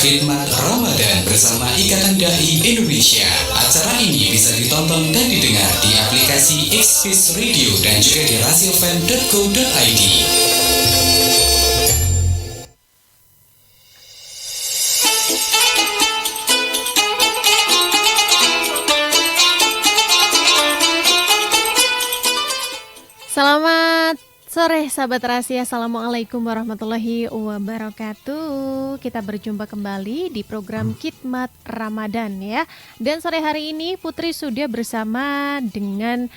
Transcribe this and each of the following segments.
Khidmat Ramadan bersama Ikatan Dai Indonesia. Acara ini bisa ditonton dan didengar di aplikasi Xpeed Radio dan juga di rasiofan.co.id. Selamat sore sahabat rahasia. Assalamualaikum warahmatullahi wabarakatuh. Kita berjumpa kembali di program Khidmat Ramadan ya. Dan sore hari ini Putri sudah bersama dengan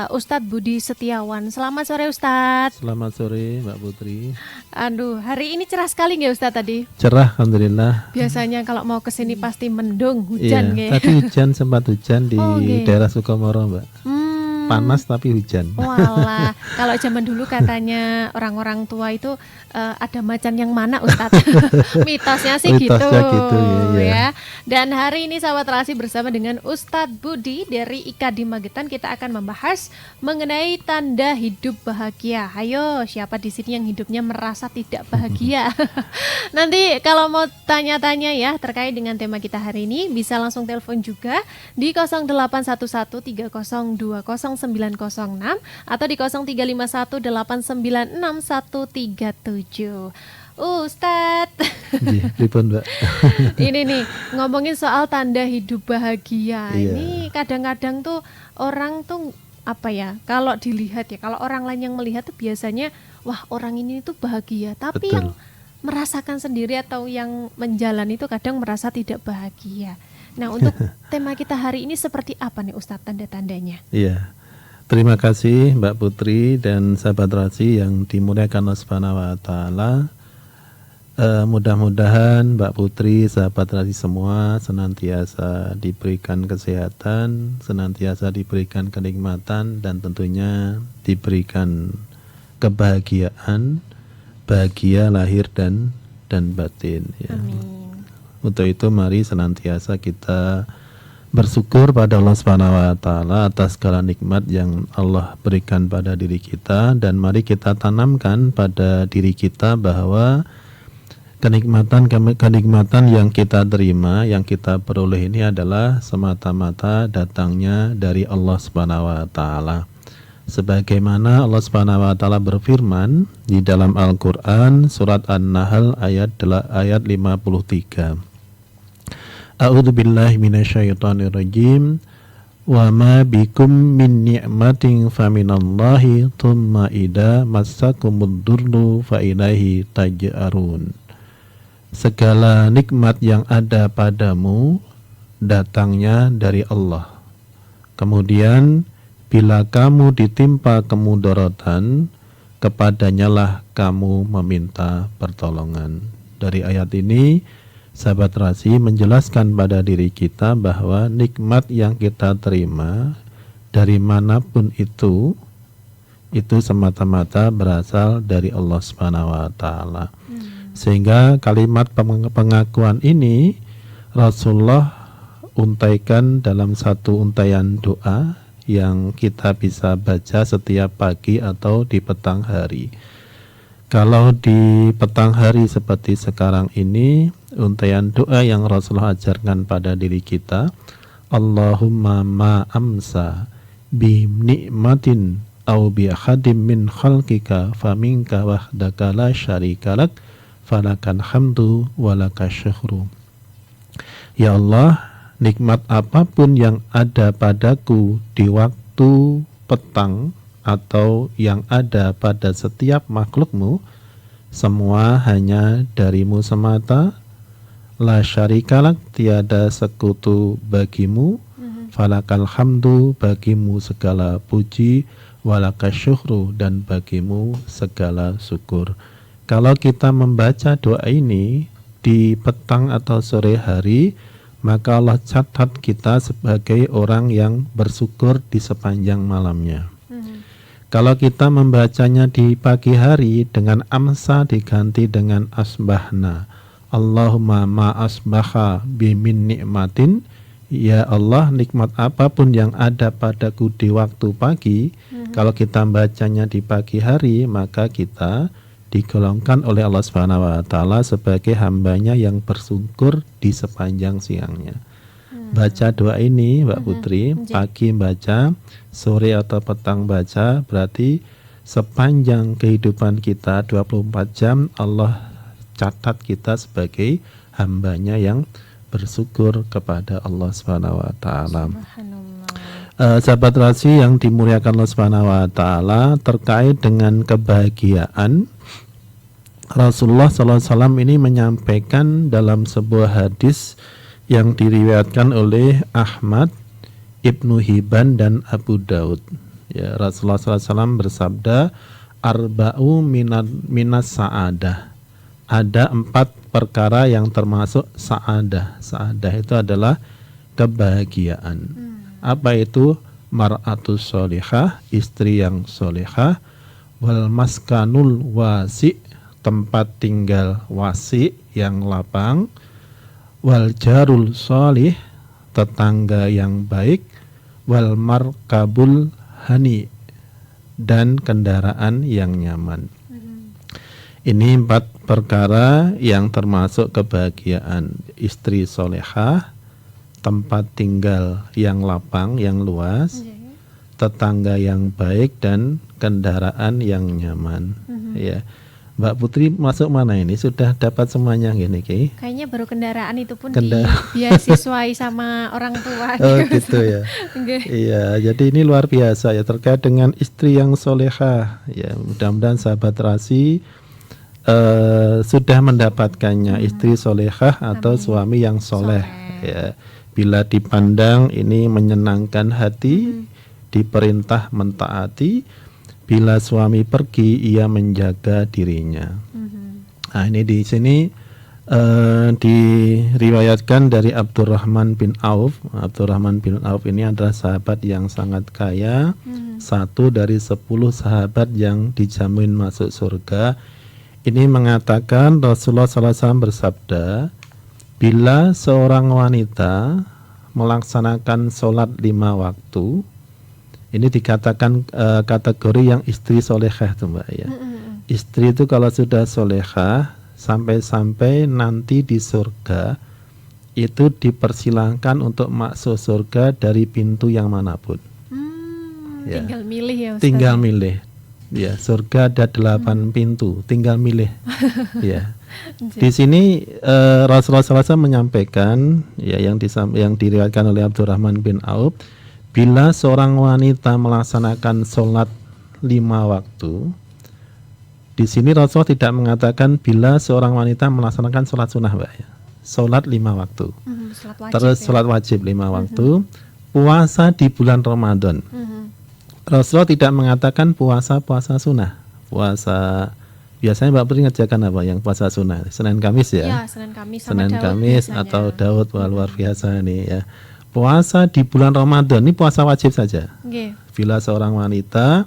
Ustadz Budi Setiawan. Selamat sore Ustadz. Selamat sore Mbak Putri. Aduh, hari ini cerah sekali nggak Ustadz tadi? Cerah, alhamdulillah. Biasanya kalau mau kesini pasti mendung, hujan iya, tadi sempat hujan di daerah Sukomoro Mbak. Panas tapi hujan. Walah, kalau zaman dulu katanya orang-orang tua itu ada macan yang mana Ustadz? Mitosnya sih gitu ya. Dan hari ini sahabat Terasi bersama dengan Ustadz Budi dari IKADI Magetan, kita akan membahas mengenai tanda hidup bahagia. Ayo, siapa di sini yang hidupnya merasa tidak bahagia? Nanti kalau mau tanya-tanya ya terkait dengan tema kita hari ini, bisa langsung telepon juga di 08113020 906 atau di 0351896137. Ustadz. Mbak. Ini nih ngomongin soal tanda hidup bahagia. Iya. Ini kadang-kadang tuh orang tuh apa ya? Kalau dilihat ya, kalau orang lain yang melihat tuh biasanya wah orang ini tuh bahagia, tapi Betul. yang merasakan sendiri atau yang menjalani itu kadang merasa tidak bahagia. Nah, untuk tema kita hari ini seperti apa nih Ustadz tanda-tandanya? Iya. Terima kasih Mbak Putri dan sahabat Rasi yang dimuliakan Allah Subhanahu wa taala. Mudah-mudahan Mbak Putri, sahabat Rasi semua senantiasa diberikan kesehatan, senantiasa diberikan kenikmatan dan tentunya diberikan kebahagiaan, bahagia lahir dan batin ya. Amin. Untuk itu mari senantiasa kita bersyukur pada Allah Subhanahu wa taala atas segala nikmat yang Allah berikan pada diri kita, dan mari kita tanamkan pada diri kita bahwa kenikmatan yang kita terima, yang kita peroleh ini adalah semata-mata datangnya dari Allah Subhanahu wa taala. Sebagaimana Allah Subhanahu wa taala berfirman di dalam Al-Qur'an surat An-Nahl ayat 53. A'udzu billahi minasyaitonir rajim. Wa ma bikum min ni'matin faminallahi tsumma idza massakumud durru fa ilaihi taj'arun. Segala nikmat yang ada padamu datangnya dari Allah. Kemudian bila kamu ditimpa kemudaratan, kepadanyalah kamu meminta pertolongan. Dari ayat ini sahabat Rasi menjelaskan pada diri kita bahwa nikmat yang kita terima dari manapun itu semata-mata berasal dari Allah Subhanahu wa taala. Sehingga kalimat pengakuan ini Rasulullah untaikan dalam satu untaian doa yang kita bisa baca setiap pagi atau di petang hari. Kalau di petang hari seperti sekarang ini, untaian doa yang Rasulullah ajarkan pada diri kita, Allahumma ma amsa bi ni'matin au bi ahadim min khalqika faminka wahdaka la syarikalak falakan hamdu walaka syuhru. Ya Allah, nikmat apapun yang ada padaku di waktu petang atau yang ada pada setiap makhlukmu, semua hanya darimu semata, la syarikalak, tiada sekutu bagimu, falakal hamdu, bagimu segala puji, walaka syuhru, dan bagimu segala syukur. Kalau kita membaca doa ini di petang atau sore hari, maka Allah catat kita sebagai orang yang bersyukur di sepanjang malamnya. Kalau kita membacanya di pagi hari dengan amsa diganti dengan asbahna. Allahumma ma asbaha bimin nikmatin. Ya Allah, nikmat apapun yang ada padaku di waktu pagi, kalau kita bacanya di pagi hari, maka kita digolongkan oleh Allah Subhanahu wa taala sebagai hambanya yang bersyukur di sepanjang siangnya. Baca doa ini Mbak Putri, pagi baca, sore atau petang baca, berarti sepanjang kehidupan kita 24 jam Allah catat kita sebagai hambanya yang bersyukur kepada Allah Subhanahu wa taala. Sahabat Rasi yang dimuliakan Allah Subhanahu wa taala, terkait dengan kebahagiaan, Rasulullah SAW ini menyampaikan dalam sebuah hadis yang diriwayatkan oleh Ahmad, Ibnu Hibban dan Abu Daud. Ya, Rasulullah SAW bersabda, arba'u minas sa'adah. Ada 4 perkara yang termasuk sa'adah. Sa'adah itu adalah kebahagiaan. Apa itu? Mar'atus sholihah, istri yang sholihah, wal maskanul wasi, tempat tinggal wasi yang lapang, wal jarul sholih, tetangga yang baik, wal markabul hani, dan kendaraan yang nyaman. Ini 4 perkara yang termasuk kebahagiaan: istri solehah, tempat tinggal yang lapang, yang luas, tetangga yang baik, dan kendaraan yang nyaman. Ya, Mbak Putri masuk mana ini? Sudah dapat semuanya gini, Ki? Kayaknya baru kendaraan itu pun dibeasiswai sama orang tua. Oh gitu ya. Iya, jadi ini luar biasa ya terkait dengan istri yang solehah. Ya, mudah-mudahan sahabat Rasi sudah mendapatkannya, istri solehah atau suami yang soleh. Ya, bila dipandang ini menyenangkan hati, diperintah mentaati. Bila suami pergi, ia menjaga dirinya. Nah, ini di sini diriwayatkan dari Abdurrahman bin Auf. Abdurrahman bin Auf ini adalah sahabat yang sangat kaya, satu dari 10 sahabat yang dijamin masuk surga. Ini mengatakan Rasulullah SAW bersabda, bila seorang wanita melaksanakan sholat 5 waktu, ini dikatakan kategori yang istri solehah tuh Mbak ya. Istri itu kalau sudah solehah, sampai-sampai nanti di surga itu dipersilahkan untuk masuk surga dari pintu yang manapun. Ya. Tinggal milih ya Ustaz. Tinggal milih. Ya, surga ada 8 pintu, tinggal milih. Ya. Di sini Rasulullah SAW menyampaikan ya yang diriwayatkan oleh Abdurrahman bin Auf, bila seorang wanita melaksanakan sholat 5 waktu, di sini Rasulullah tidak mengatakan bila seorang wanita melaksanakan sholat sunnah, Mbak ya. Sholat 5 waktu. Terus sholat wajib 5 waktu. Puasa di bulan Ramadan. Rasulullah tidak mengatakan puasa sunnah. Puasa biasanya Mbak Putri ngerjakan apa yang puasa sunnah? Senin Kamis ya? Ya, Senin Kamis sama Senin Daud Kamis biasanya. atau Daud, luar biasa nih ya. Puasa di bulan Ramadan ini puasa wajib saja. Bila seorang wanita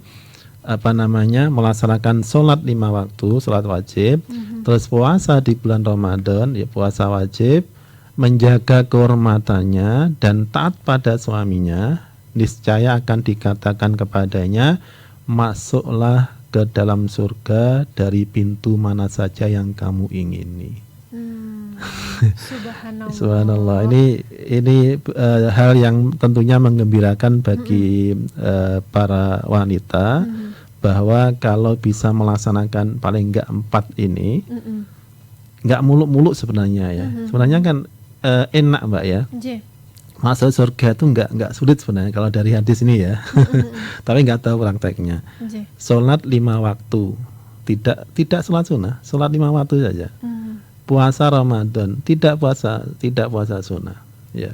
melaksanakan sholat 5 waktu, sholat wajib, terus puasa di bulan Ramadan, ya puasa wajib, menjaga kehormatannya dan taat pada suaminya, niscaya akan dikatakan kepadanya, masuklah ke dalam surga dari pintu mana saja yang kamu ingini. Subhanallah. Ini hal yang tentunya menggembirakan bagi para wanita, bahwa kalau bisa melaksanakan paling enggak 4 ini, enggak muluk-muluk sebenarnya ya. Sebenarnya kan enak Mbak ya. Masuk surga itu enggak sulit sebenarnya kalau dari hadis ini ya. Tapi enggak tahu prakteknya. Sholat 5 waktu, tidak sholat sunnah, sholat 5 waktu saja. Puasa Ramadan, tidak puasa sunnah, ya.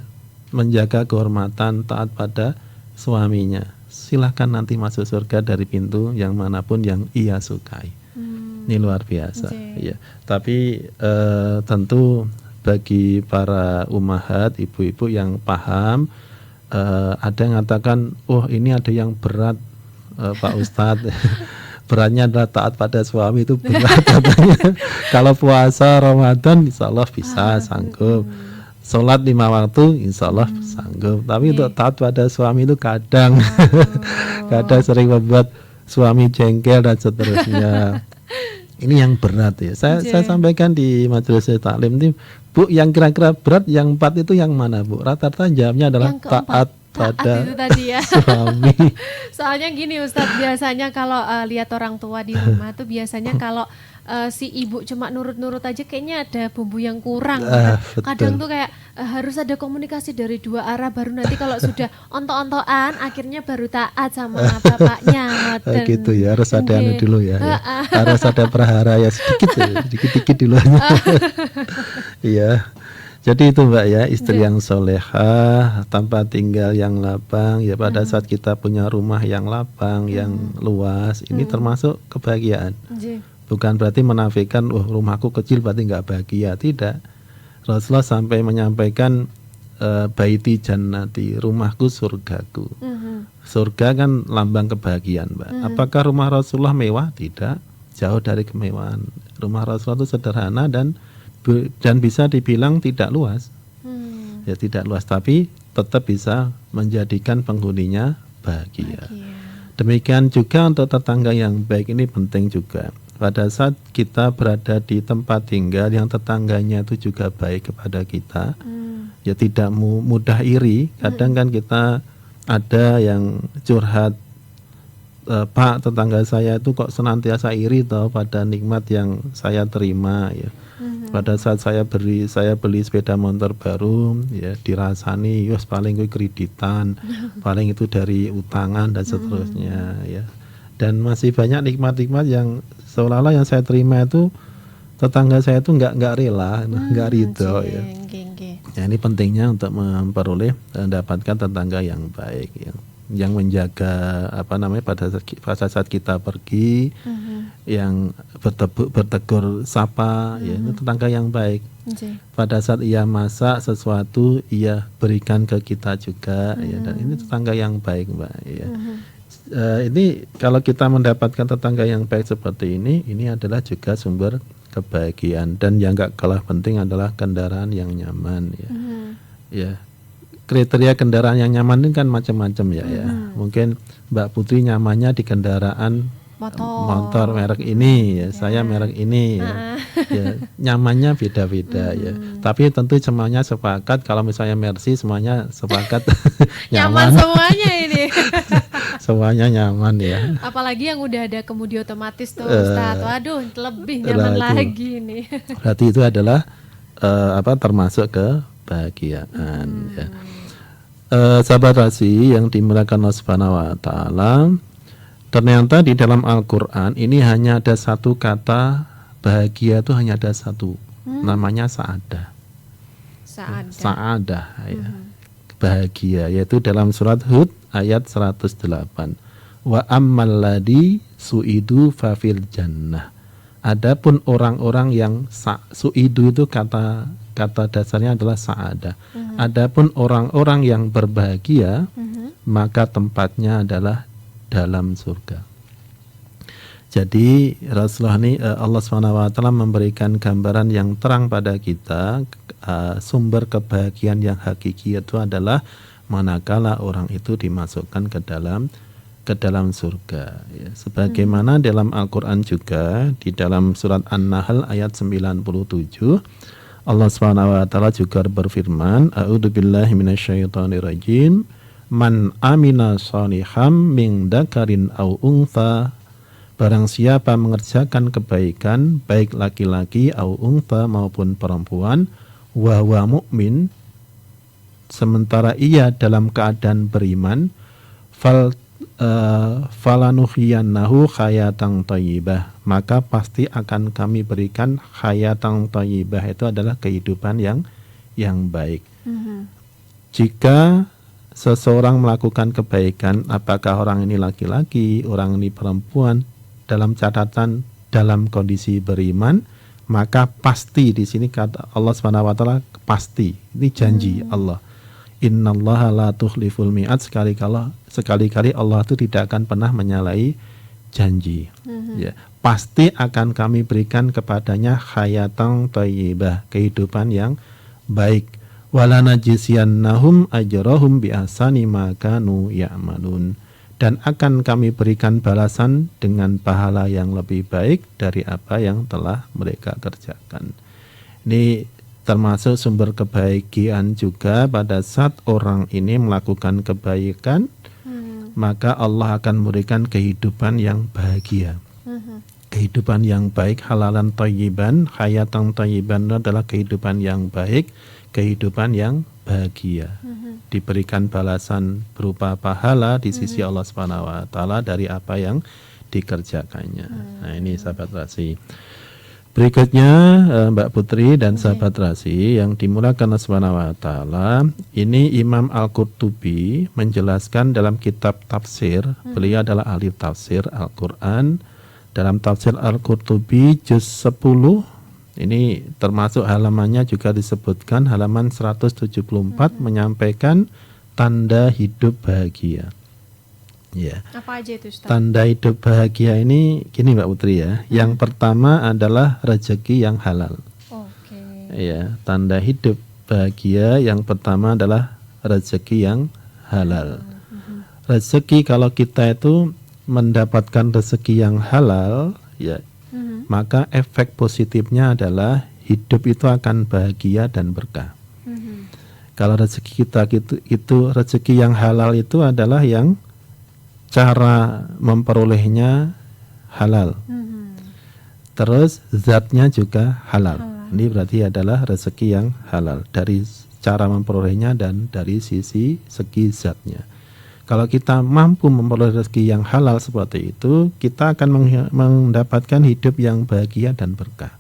Menjaga kehormatan, taat pada suaminya. Silahkan nanti masuk surga dari pintu yang manapun yang ia sukai. Ini luar biasa, ya. Tapi tentu bagi para ummahat, ibu-ibu yang paham, ada yang mengatakan, oh ini ada yang berat, Pak Ustadz. Beratnya adalah taat pada suami, itu berat katanya. Kalau puasa Ramadan insya Allah bisa, sanggup. Sholat 5 waktu insya Allah sanggup. Tapi untuk taat pada suami itu kadang kadang sering membuat suami jengkel dan seterusnya. Ini yang berat ya. Saya sampaikan di majelis taklim ini, Bu, yang kira-kira berat yang 4 itu yang mana, Bu? Rata-rata jawabnya adalah taat pada itu tadi ya. suami. Soalnya gini Ustadz, biasanya kalau lihat orang tua di rumah tuh biasanya kalau si ibu cuma nurut-nurut aja kayaknya ada bumbu yang kurang. Kadang tuh kayak harus ada komunikasi dari dua arah, baru nanti kalau sudah onto-ontoan akhirnya baru taat sama bapaknya. Gitu ya, harus ada anu dulu ya. Harus ada prahara ya sedikit-dikit dulu. Iya. Jadi itu Mbak ya, istri yang solehah, tempat tinggal yang lapang ya, pada saat kita punya rumah yang lapang, yang luas, ini termasuk kebahagiaan. Bukan berarti menafikan, rumahku kecil berarti nggak bahagia, tidak. Rasulullah sampai menyampaikan baiti jannati, rumahku surgaku. Surga kan lambang kebahagiaan, Mbak. Apakah rumah Rasulullah mewah? Tidak, jauh dari kemewahan. Rumah Rasulullah itu sederhana dan bisa dibilang tidak luas. Ya tidak luas, tapi tetap bisa menjadikan penghuninya bahagia. Demikian juga untuk tetangga yang baik, ini penting juga. Pada saat kita berada di tempat tinggal yang tetangganya itu juga baik kepada kita, ya tidak mudah iri. Kadang kan kita ada yang curhat, Pak, tetangga saya itu kok senantiasa iri toh pada nikmat yang saya terima ya. Pada saat saya beli sepeda motor baru ya, dirasani yos paling gue kreditan, paling itu dari utangan dan seterusnya ya. Dan masih banyak nikmat-nikmat yang seolah-olah yang saya terima itu tetangga saya itu nggak rela, nggak ridho ya. Ya ini pentingnya untuk memperoleh mendapatkan tetangga yang baik yang menjaga pada saat kita pergi, yang bertegur sapa, ya itu tetangga yang baik. Pada saat ia masak sesuatu, ia berikan ke kita juga, ya, dan ini tetangga yang baik, Mbak. Ya. Ini kalau kita mendapatkan tetangga yang baik seperti ini adalah juga sumber kebahagiaan. Dan yang gak kalah penting adalah kendaraan yang nyaman, ya. Ya. Kriteria kendaraan yang nyaman ini kan macam-macam ya. Mungkin Mbak Putri nyamannya di kendaraan motor merek ini ya, saya merek ini ya. Ya, nyamannya beda-beda ya. Tapi tentu semuanya sepakat kalau misalnya Mercy semuanya sepakat nyaman semuanya ini. Semuanya nyaman ya. Apalagi yang udah ada kemudi otomatis tuh Ustadz. Waduh, lebih nyaman lagi nih. Berarti itu adalah termasuk kebahagiaan ya. Sahabat Rasi yang dimuliakan Allah Subhanahu wa taala, ternyata di dalam Al-Qur'an ini hanya ada satu kata bahagia, itu hanya ada satu, namanya sa'adah. Sa'adah ya. Bahagia, yaitu dalam surat Hud ayat 108. Wa ammal ladzi su'idu fa fil jannah. Adapun orang-orang yang su'idu itu kata dasarnya adalah sa'adah. Adapun orang-orang yang berbahagia, maka tempatnya adalah dalam surga. Jadi Rasulullah ini Allah SWT memberikan gambaran yang terang pada kita, sumber kebahagiaan yang hakiki itu adalah manakala orang itu dimasukkan ke dalam surga ya. Sebagaimana dalam Al-Qur'an juga di dalam surat An-Nahl ayat 97, Allah Subhanahu wa taala juga berfirman, a'udzubillahi minasyaitonirrajim, man amina shaliham min dzakarin aw untha, barang siapa mengerjakan kebaikan baik laki-laki au untha maupun perempuan, wa huwa mu'min, sementara ia dalam keadaan beriman, falanuhyiyannahu hayatan thayyibah, maka pasti akan kami berikan hayatan thayyibah, itu adalah kehidupan yang baik. Jika seseorang melakukan kebaikan, apakah orang ini laki-laki, orang ini perempuan, dalam catatan dalam kondisi beriman, maka pasti, di sini kata Allah Subhanahu wa taala pasti, ini janji Allah. Innallaha la tukhliful mi'ad, sekali-kali Allah itu tidak akan pernah menyalahi janji. Ya, pasti akan kami berikan kepadanya hayatan thayyibah, kehidupan yang baik. Wala najziyannahum ajrahum bi ahsani ma kanu ya'malun, dan akan kami berikan balasan dengan pahala yang lebih baik dari apa yang telah mereka kerjakan. Ini termasuk sumber kebahagiaan juga pada saat orang ini melakukan kebaikan, maka Allah akan memberikan kehidupan yang bahagia. Kehidupan yang baik, halalan thayyiban, hayatan thayyiban adalah kehidupan yang baik, kehidupan yang bahagia. Diberikan balasan berupa pahala di sisi Allah Subhanahu wa taala dari apa yang dikerjakannya. Nah, ini sahabat Rasi. Berikutnya Mbak Putri dan sahabat Rasi yang dimulakan Allah Subhanahu wa taala, ini Imam Al-Qurtubi menjelaskan dalam kitab tafsir, beliau adalah ahli tafsir Al-Qur'an. Dalam tafsir Al-Qurtubi juz 10, ini termasuk halamannya juga disebutkan halaman 174, menyampaikan tanda hidup bahagia. Ya. Apa aja itu, Ustaz? Tanda hidup bahagia ini gini Mbak Putri ya. Yang pertama adalah rezeki yang halal. Oke. Ya, tanda hidup bahagia yang pertama adalah rezeki yang halal. Rezeki, kalau kita itu mendapatkan rezeki yang halal, ya, maka efek positifnya adalah hidup itu akan bahagia dan berkah. Kalau rezeki kita itu rezeki yang halal itu adalah yang cara memperolehnya halal. Terus zatnya juga halal. Ini berarti adalah rezeki yang halal dari cara memperolehnya dan dari segi zatnya. Kalau kita mampu memperoleh rezeki yang halal seperti itu, kita akan mendapatkan hidup yang bahagia dan berkah.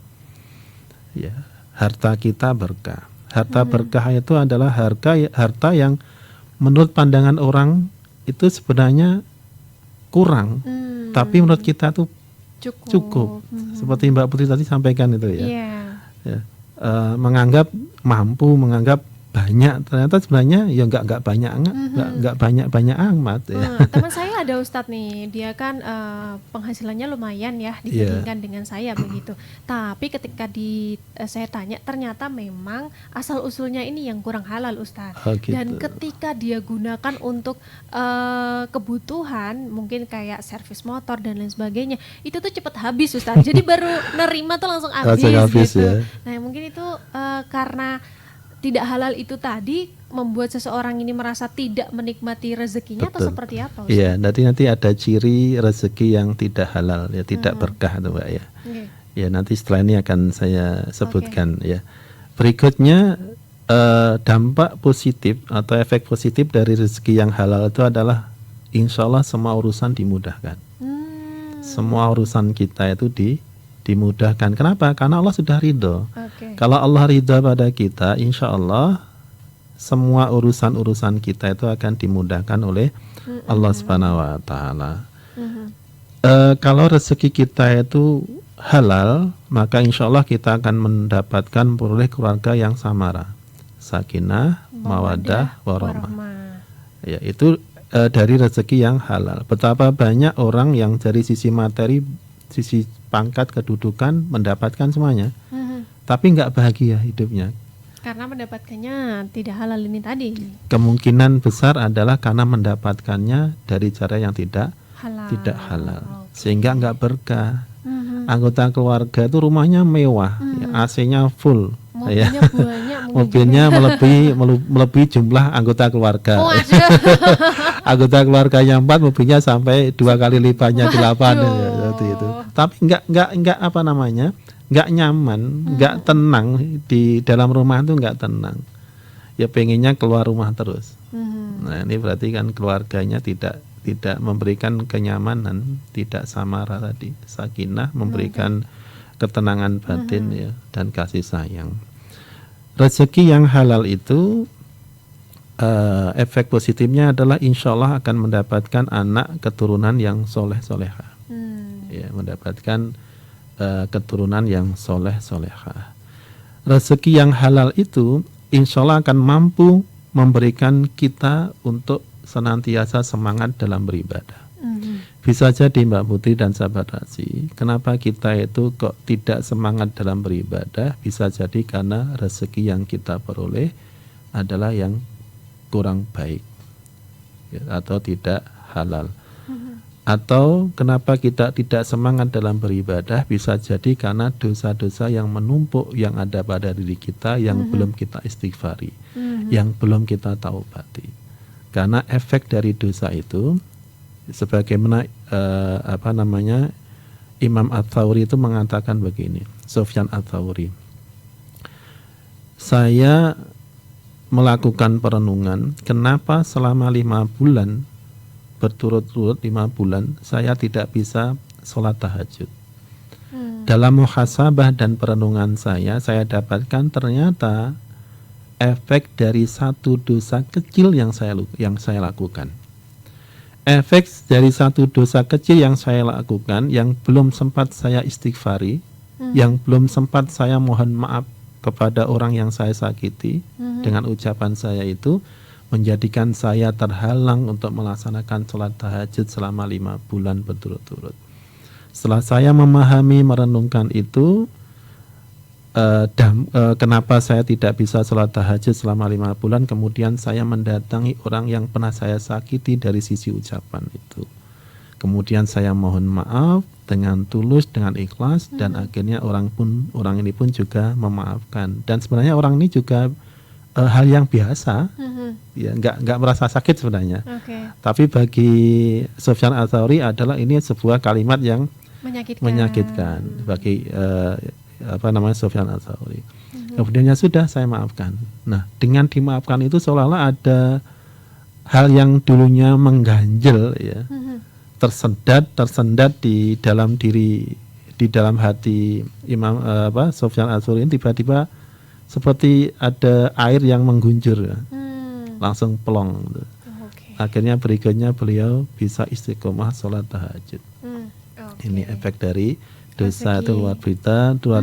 Ya, harta kita berkah. Harta berkah itu adalah harta yang menurut pandangan orang itu sebenarnya kurang, tapi menurut kita tuh cukup. Seperti Mbak Putri tadi sampaikan itu ya. Ya. Menganggap mampu, menganggap banyak, ternyata sebenarnya ya nggak banyak amat ya. Teman saya ada Ustadz nih, dia kan penghasilannya lumayan ya dibandingkan dengan saya begitu. Tapi ketika saya tanya, ternyata memang asal usulnya ini yang kurang halal Ustadz. Gitu. Dan ketika dia gunakan untuk kebutuhan, mungkin kayak servis motor dan lain sebagainya, itu tuh cepat habis Ustadz. Jadi baru nerima tuh langsung habis gitu. Ya. Nah mungkin itu karena tidak halal itu tadi membuat seseorang ini merasa tidak menikmati rezekinya. Betul. Atau seperti apa Ustaz? Iya, nanti ada ciri rezeki yang tidak halal ya, tidak berkah tuh Mbak ya. Ya, nanti setelah ini akan saya sebutkan ya. Berikutnya dampak positif atau efek positif dari rezeki yang halal itu adalah insya Allah semua urusan dimudahkan. Semua urusan kita itu dimudahkan. Kenapa? Karena Allah sudah ridho. Kalau Allah ridho pada kita, insya Allah semua urusan-urusan kita itu akan dimudahkan oleh Allah Subhanahu wa taala. Kalau rezeki kita itu halal, maka insya Allah kita akan mendapatkan memperoleh keluarga yang samara, sakinah, mawaddah, warahmah. Ya, itu dari rezeki yang halal. Betapa banyak orang yang dari sisi materi, sisi pangkat, kedudukan mendapatkan semuanya, tapi nggak bahagia hidupnya. Karena mendapatkannya tidak halal ini tadi. Kemungkinan besar adalah karena mendapatkannya dari cara yang tidak halal. Sehingga nggak berkah. Anggota keluarga itu rumahnya mewah, ya, AC-nya full, mobilnya banyak, mobilnya melebihi jumlah anggota keluarga. Anggota keluarganya 4, mobilnya sampai 2 kali lipatnya 8 ya, seperti itu. Tapi nggak apa namanya, nggak nyaman, nggak tenang di dalam rumah itu, nggak tenang. Ya pengennya keluar rumah terus. Nah ini berarti kan keluarganya tidak memberikan kenyamanan, tidak samara tadi, sakinah, memberikan ketenangan batin ya, dan kasih sayang. Rezeki yang halal itu efek positifnya adalah insya Allah akan mendapatkan anak keturunan yang soleh-solehah. Ya, mendapatkan keturunan yang soleh-solehah. Rezeki yang halal itu insya Allah akan mampu memberikan kita untuk senantiasa semangat dalam beribadah. Bisa jadi Mbak Putri dan sahabat Rasi, kenapa kita itu kok tidak semangat dalam beribadah? Bisa jadi karena rezeki yang kita peroleh adalah yang kurang baik ya, atau tidak halal. Atau kenapa kita tidak semangat dalam beribadah, bisa jadi karena dosa-dosa yang menumpuk yang ada pada diri kita yang belum kita istighfari, yang belum kita taubati. Karena efek dari dosa itu, sebagaimana Imam Ats-Tsauri itu mengatakan begini, Sufyan Ats-Tsauri, saya melakukan perenungan, kenapa selama 5 bulan berturut-turut 5 bulan saya tidak bisa sholat tahajud. Dalam muhasabah dan perenungan saya dapatkan ternyata efek dari satu dosa kecil yang saya lakukan. Efek dari satu dosa kecil yang saya lakukan, yang belum sempat saya istighfari, yang belum sempat saya mohon maaf kepada orang yang saya sakiti dengan ucapan saya itu, menjadikan saya terhalang untuk melaksanakan sholat tahajud selama 5 bulan berturut-turut. Setelah saya memahami, merenungkan itu, kenapa saya tidak bisa sholat tahajud selama 5 bulan, kemudian saya mendatangi orang yang pernah saya sakiti dari sisi ucapan itu. Kemudian saya mohon maaf dengan tulus, dengan ikhlas, dan akhirnya orang ini pun juga memaafkan. Dan sebenarnya orang ini juga hal yang biasa, ya nggak merasa sakit sebenarnya. Tapi bagi Sufyan Ats-Tsauri adalah ini sebuah kalimat yang menyakitkan bagi Sufyan Ats-Tsauri. Kemudiannya sudah saya maafkan. Nah, dengan dimaafkan itu seolah-olah ada hal yang dulunya mengganjel, ya, tersendat di dalam diri, di dalam hati Imam Sufyan Ats-Tsauri ini tiba-tiba seperti ada air yang menggunjur, langsung plong. Akhirnya berikutnya beliau bisa istiqomah sholat tahajud. Ini efek dari dosa itu luar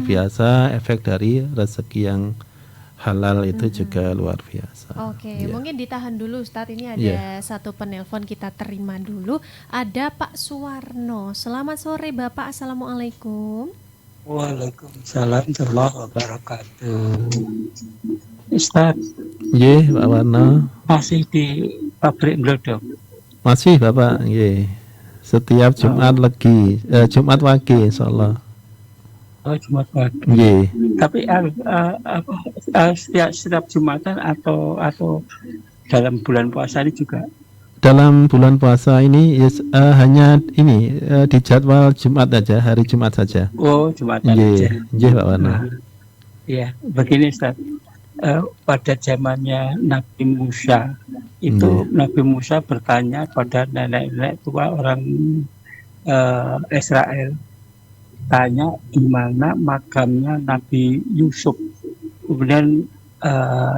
biasa. Efek dari rezeki yang halal itu juga luar biasa. Mungkin ditahan dulu Ustadz, ini ada satu penelpon kita terima dulu. Ada Pak Suwarno. Selamat sore Bapak, assalamualaikum. Waalaikumsalam warahmatullahi wabarakatuh. Ustaz. Nggih, Pak Warno. Masih di pabrik Glodok. Masih Bapak, nggih. Setiap Jumat Jumat Wage insyaallah. Oh, Jumat Wage. Nggih. Tapi setiap Jumatan atau dalam bulan puasa ini juga? Dalam bulan puasa ini hanya di jadwal Jumat aja, hari Jumat saja. Oh, Jumat saja. Nggih, Pak Warno. Iya, begini Ustaz. Pada zamannya Nabi Musa itu, Nabi Musa bertanya pada nenek-nenek tua orang Israel, tanya di mana makamnya Nabi Yusuf. Kemudian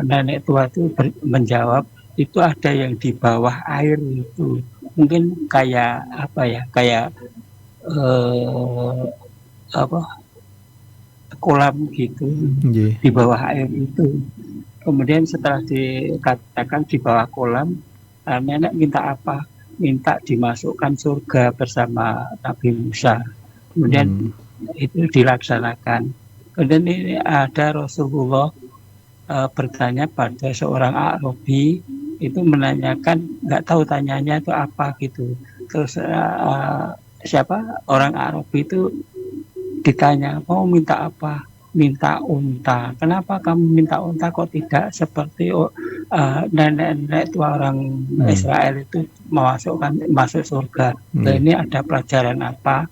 nenek tua itu menjawab, itu ada yang di bawah air itu, mungkin kayak kolam gitu, di bawah air itu. Kemudian setelah dikatakan di bawah kolam, nenek minta apa? Minta dimasukkan surga bersama Nabi Musa. Kemudian itu dilaksanakan. Kemudian ini ada Rasulullah bertanya pada seorang Arabi, itu menanyakan, nggak tahu tanyanya itu apa gitu. Terus orang Arabi itu ditanya, mau minta apa? Minta unta. Kenapa kamu minta unta, kok tidak seperti nenek-nenek tua orang Israel itu masuk surga? Nah, ini ada pelajaran apa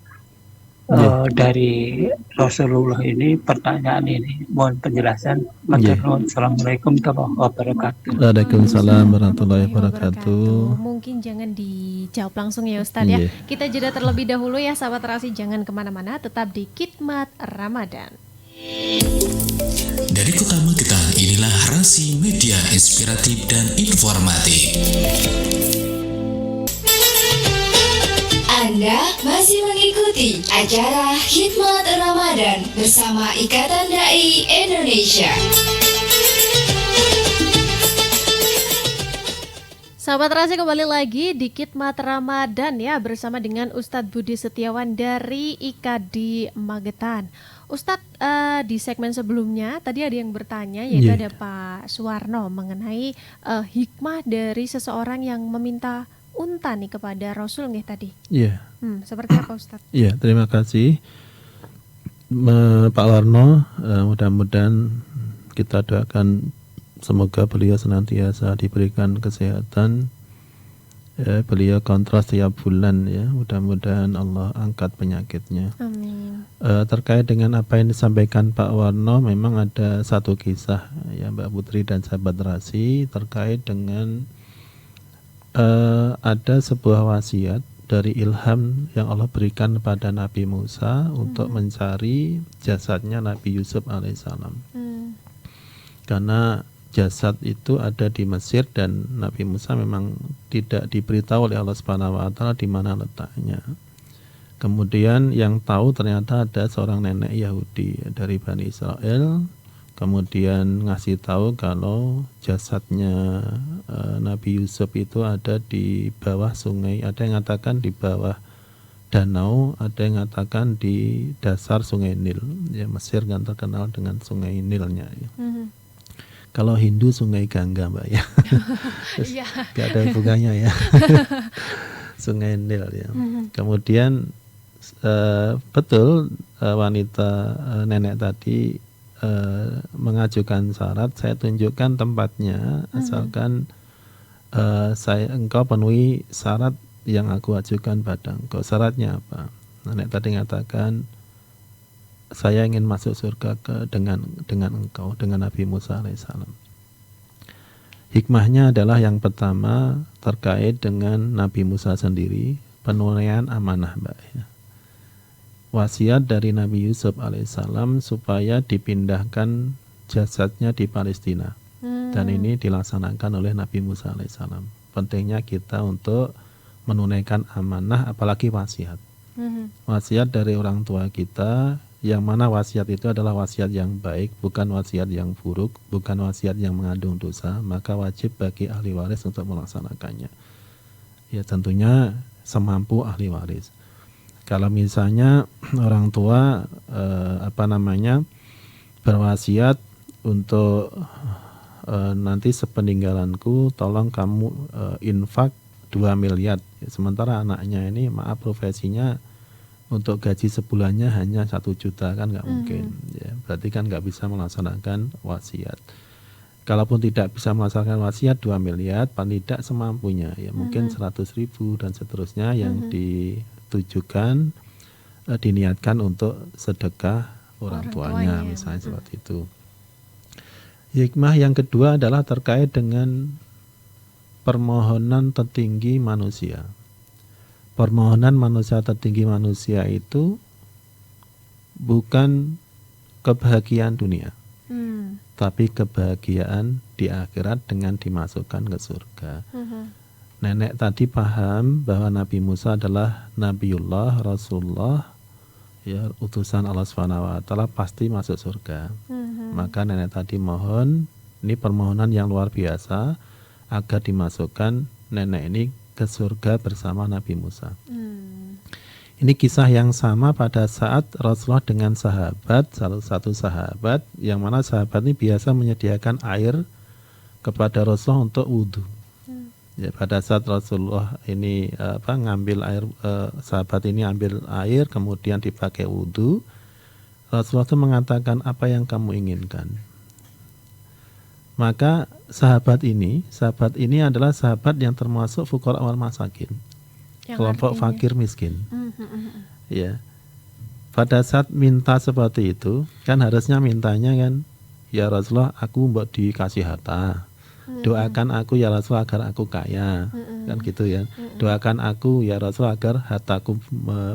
dari Rasulullah ini, pertanyaan ini? Mohon penjelasan. Assalamualaikum warahmatullahi wabarakatuh. Waalaikumsalam warahmatullahi wabarakatuh. Mungkin jangan dijawab langsung ya Ustadz ya. Kita jeda terlebih dahulu ya sahabat Terasi, jangan kemana-mana, tetap di Khidmat Ramadan. Dari Kota Magetan, inilah Rasi Media Inspiratif dan Informatif. Anda masih mengikuti acara Khidmat Ramadan bersama Ikatan Dai Indonesia. Sahabat Terasi, kembali lagi di Khidmat Ramadan ya, bersama dengan Ustadz Budi Setiawan dari IKADI Magetan. Ustadz, di segmen sebelumnya tadi ada yang bertanya, yaitu ada Pak Suwarno, mengenai hikmah dari seseorang yang meminta unta nih kepada Rasul nih tadi. Iya. Seperti apa Ustaz? Iya, terima kasih Pak Warno. Mudah-mudahan kita doakan semoga beliau senantiasa diberikan kesehatan. Beliau kontras tiap bulan ya. Mudah-mudahan Allah angkat penyakitnya. Amin. Terkait dengan apa yang disampaikan Pak Warno, memang ada satu kisah ya Mbak Putri dan sahabat Rasi terkait dengan ada sebuah wasiat dari ilham yang Allah berikan kepada Nabi Musa untuk mencari jasadnya Nabi Yusuf alaihissalam. Karena jasad itu ada di Mesir dan Nabi Musa memang tidak diberitahu oleh Allah Subhanahu wa taala di mana letaknya. Kemudian yang tahu ternyata ada seorang nenek Yahudi dari Bani Israel, kemudian ngasih tahu kalau jasadnya Nabi Yusuf itu ada di bawah sungai, ada yang mengatakan di bawah danau, ada yang mengatakan di dasar sungai Nil. Ya, Mesir kan terkenal dengan sungai Nilnya ya. Kalau Hindu sungai Gangga Mbak ya. Gak ada hubungannya ya. Sungai Nil ya. Kemudian betul wanita nenek tadi mengajukan syarat, saya tunjukkan tempatnya asalkan engkau penuhi syarat yang aku ajukan pada engkau. Syaratnya apa? Nenek tadi mengatakan saya ingin masuk surga dengan engkau, dengan Nabi Musa alaihissalam. Hikmahnya adalah yang pertama terkait dengan Nabi Musa sendiri, penunaian amanah Mbak ya. Wasiat dari Nabi Yusuf alaihissalam supaya dipindahkan jasadnya di Palestina. Dan ini dilaksanakan oleh Nabi Musa alaihissalam. Pentingnya kita untuk menunaikan amanah, apalagi wasiat. Wasiat dari orang tua kita, yang mana wasiat itu adalah wasiat yang baik, bukan wasiat yang buruk, bukan wasiat yang mengandung dosa, maka wajib bagi ahli waris untuk melaksanakannya. Ya tentunya semampu ahli waris. Kalau misalnya orang tua berwasiat untuk nanti sepeninggalanku tolong kamu infak 2 miliar, sementara anaknya ini maaf profesinya untuk gaji sebulannya hanya 1 juta, kan nggak mungkin ya, berarti kan nggak bisa melaksanakan wasiat. Kalaupun tidak bisa melaksanakan wasiat 2 miliar, paling tidak semampunya ya, mungkin 100.000 dan seterusnya yang ditujukan diniatkan untuk sedekah orang tuanya misalnya seperti itu. Hikmah yang kedua adalah terkait dengan permohonan tertinggi manusia. Permohonan manusia tertinggi manusia itu bukan kebahagiaan dunia, tapi kebahagiaan di akhirat dengan dimasukkan ke surga. Nenek tadi paham bahwa Nabi Musa adalah Nabiullah, Rasulullah, ya utusan Allah SWT, pasti masuk surga. Maka nenek tadi mohon, ini permohonan yang luar biasa, agar dimasukkan nenek ini ke surga bersama Nabi Musa. Ini kisah yang sama pada saat Rasulullah dengan sahabat, salah satu sahabat, yang mana sahabat ini biasa menyediakan air kepada Rasulullah untuk wudhu. Ya, pada saat Rasulullah ini ngambil air, sahabat ini ambil air kemudian dipakai wudhu, Rasulullah itu mengatakan apa yang kamu inginkan. Maka sahabat ini adalah sahabat yang termasuk fuqara wal masakin, kelompok fakir miskin. Ya, pada saat minta seperti itu kan harusnya mintanya kan, ya Rasulullah aku mbok dikasih harta, doakan aku ya Rasulullah agar aku kaya, kan gitu ya. Doakan aku ya Rasulullah agar hartaku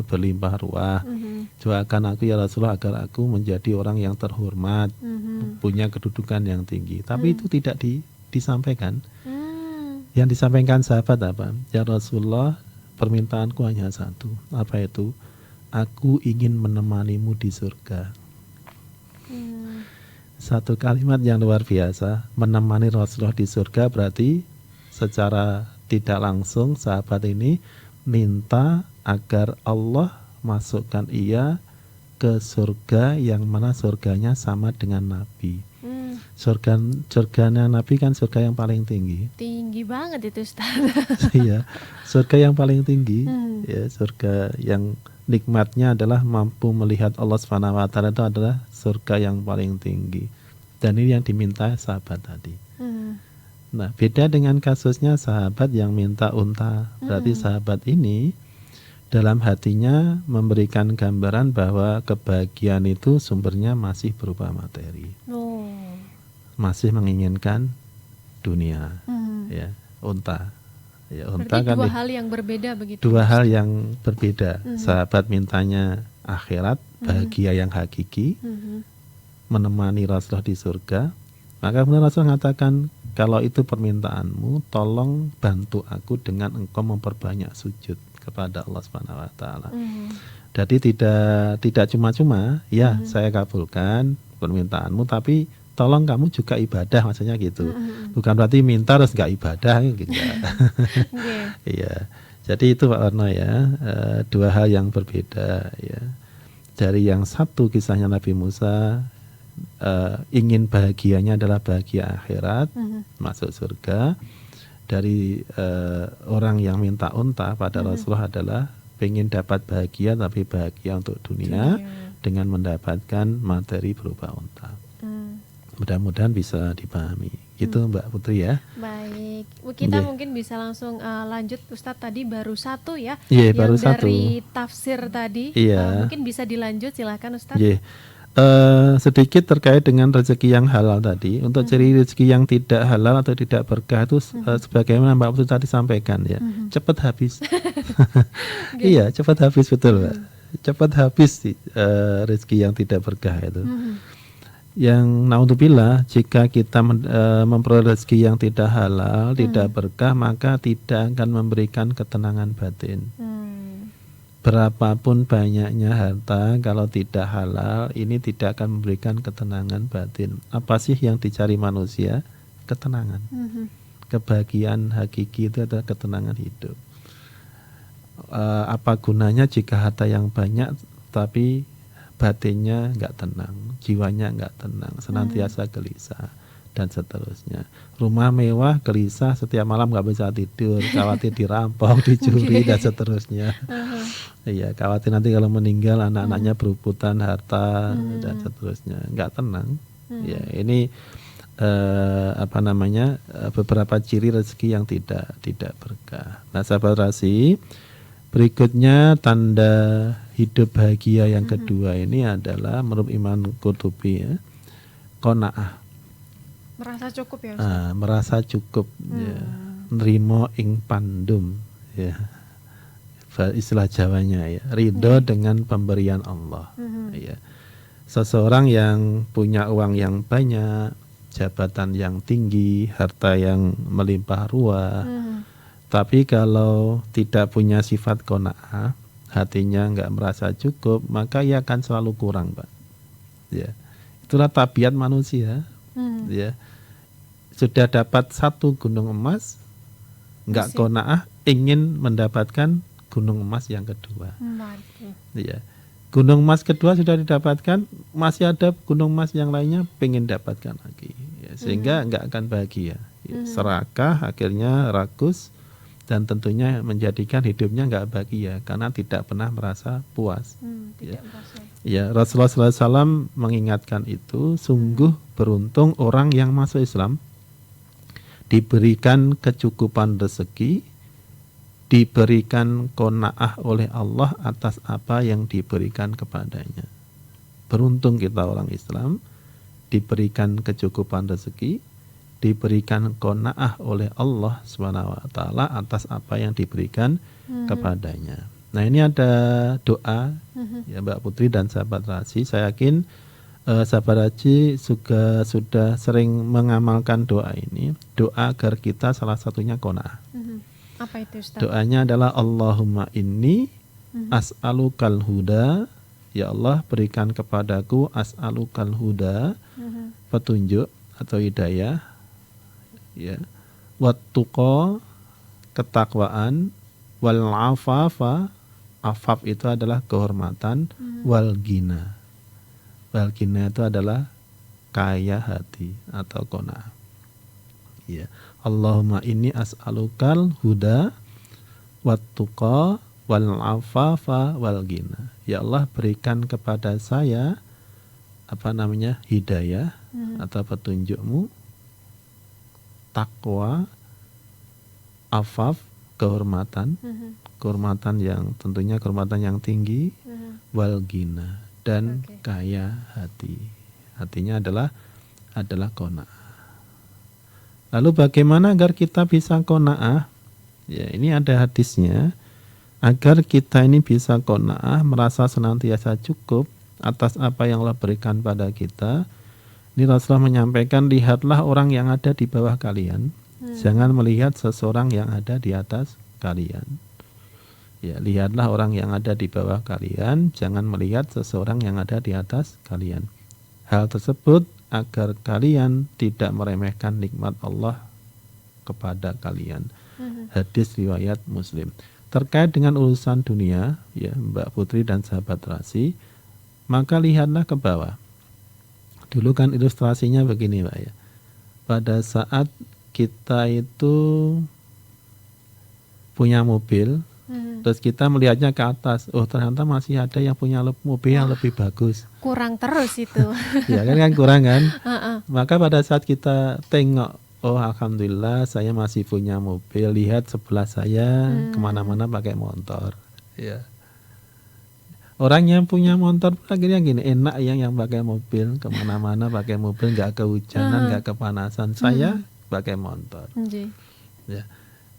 berlimpah ruah. Doakan aku ya Rasulullah agar aku menjadi orang yang terhormat, punya kedudukan yang tinggi. Tapi itu tidak disampaikan. Yang disampaikan sahabat apa? Ya Rasulullah, permintaanku hanya satu. Apa itu? Aku ingin menemanimu di surga. Satu kalimat yang luar biasa, menemani Rasulullah di surga, berarti secara tidak langsung sahabat ini minta agar Allah masukkan ia ke surga yang mana surganya sama dengan Nabi. Surganya Nabi kan surga yang paling tinggi. Tinggi banget itu Ustaz. Iya, surga yang paling tinggi. Ya, surga yang nikmatnya adalah mampu melihat Allah Subhanahu wa taala, itu adalah surga yang paling tinggi. Dan ini yang diminta sahabat tadi. Nah, beda dengan kasusnya sahabat yang minta unta. Berarti sahabat ini dalam hatinya memberikan gambaran bahwa kebahagiaan itu sumbernya masih berupa materi. Masih menginginkan dunia. Ya, unta. Ya, unta berarti kan dua hal yang berbeda begitu. Dua hal yang berbeda. Sahabat mintanya akhirat, bahagia yang hakiki, menemani Rasulullah di surga. Maka kemudian Rasul mengatakan, kalau itu permintaanmu, tolong bantu aku dengan engkau memperbanyak sujud kepada Allah Subhanahu wa taala. Jadi tidak cuma-cuma, ya saya kabulkan permintaanmu, tapi tolong kamu juga ibadah, maksudnya gitu. Bukan berarti minta terus nggak ibadah gitu. Iya. Jadi itu Pak Warno ya, dua hal yang berbeda ya. Dari yang satu kisahnya Nabi Musa, ingin bahagianya adalah bahagia akhirat, masuk surga. Dari orang yang minta unta pada Rasulullah adalah pengen dapat bahagia, tapi bahagia untuk dunia dengan mendapatkan materi berupa unta. Mudah-mudahan bisa dipahami. Gitu Mbak Putri ya. Baik, kita mungkin bisa langsung lanjut Ustadz, tadi baru satu ya, yang baru dari tafsir tadi. Mungkin bisa dilanjut, silakan Ustadz. Sedikit terkait dengan rezeki yang halal tadi. Untuk ciri rezeki yang tidak halal atau tidak berkah itu sebagaimana Mbak Putri tadi sampaikan ya, cepat habis. Iya, cepat habis, betul Mbak. Cepat habis rezeki yang tidak berkah itu. Yang naudzubillah, jika kita memperoleh rezeki yang tidak halal, tidak berkah, maka tidak akan memberikan ketenangan batin. Berapapun banyaknya harta, kalau tidak halal, ini tidak akan memberikan ketenangan batin. Apa sih yang dicari manusia? Ketenangan. Kebahagiaan hakiki itu adalah ketenangan hidup. Apa gunanya jika harta yang banyak tapi batinnya nggak tenang, jiwanya nggak tenang, senantiasa gelisah dan seterusnya. Rumah mewah, gelisah, setiap malam nggak bisa tidur, khawatir dirampok, dicuri dan seterusnya. Iya, khawatir nanti kalau meninggal anak-anaknya berebutan harta dan seterusnya, nggak tenang. Ya, ini beberapa ciri rezeki yang tidak berkah. Nah, sahabat Rasi, berikutnya tanda hidup bahagia yang kedua ini adalah menurut Imam Qurtubi ya, qanaah. Merasa cukup ya Ustaz? Merasa cukup ya. Nrimo ing pandum ya. Istilah Jawanya ya, ridho dengan pemberian Allah. Ya. Seseorang yang punya uang yang banyak, jabatan yang tinggi, harta yang melimpah ruah, tapi kalau tidak punya sifat qanaah, hatinya nggak merasa cukup, maka ia akan selalu kurang, Pak. Ya, itulah tabiat manusia. Ya, sudah dapat satu gunung emas, nggak qanaah, ingin mendapatkan gunung emas yang kedua. Ya, gunung emas kedua sudah didapatkan, masih ada gunung emas yang lainnya, pengen dapatkan lagi. Ya, sehingga nggak akan bahagia. Ya, serakah, akhirnya rakus. Dan tentunya menjadikan hidupnya nggak bahagia karena tidak pernah merasa puas. Ya, Rasulullah SAW mengingatkan itu, sungguh beruntung orang yang masuk Islam, diberikan kecukupan rezeki, diberikan qanaah oleh Allah atas apa yang diberikan kepadanya. Beruntung kita orang Islam, diberikan kecukupan rezeki, diberikan qanaah oleh Allah SWT atas apa yang diberikan kepadanya. Nah, ini ada doa ya Mbak Putri dan sahabat Rasi. Saya yakin sahabat Rasi sudah sering mengamalkan doa ini. Doa agar kita salah satunya qanaah. Apa itu Ustaz? Doanya adalah Allahumma inni as'alukal huda. Ya Allah, berikan kepadaku as'alukal huda, petunjuk atau hidayah. Ya, wattuqa, ketakwaan, wal afafa, afaf itu adalah kehormatan, wal ghina. Wal ghina itu adalah kaya hati atau qanaah. Ya. Allahumma inni as'alukal huda wat tuqa wal afafa wal ghina. Ya Allah, berikan kepada saya hidayah atau petunjukmu, takwa, afaf, kehormatan, kehormatan yang tentunya kehormatan yang tinggi, wal ghina, dan kaya hati. Hatinya adalah qanaah. Lalu bagaimana agar kita bisa qanaah? Ya, ini ada hadisnya. Agar kita ini bisa qanaah, merasa senantiasa cukup atas apa yang Allah berikan pada kita. Ini Rasulullah menyampaikan, lihatlah orang yang ada di bawah kalian. Jangan melihat seseorang yang ada di atas kalian. Ya, lihatlah orang yang ada di bawah kalian, jangan melihat seseorang yang ada di atas kalian. Hal tersebut agar kalian tidak meremehkan nikmat Allah kepada kalian. Hadis riwayat Muslim. Terkait dengan urusan dunia, ya Mbak Putri dan sahabat Rasi, maka lihatlah ke bawah. Dulu kan ilustrasinya begini, Pak ya. Pada saat kita itu punya mobil, terus kita melihatnya ke atas, oh ternyata masih ada yang punya mobil yang lebih bagus. Kurang terus itu. Ya kan kurang kan? Maka pada saat kita tengok, oh alhamdulillah saya masih punya mobil, lihat sebelah saya kemana-mana pakai motor. Ya. Orang yang punya motor akhirnya gini, enak yang pakai mobil kemana-mana pakai mobil, nggak kehujanan, nggak kepanasan. Saya pakai motor. Ya.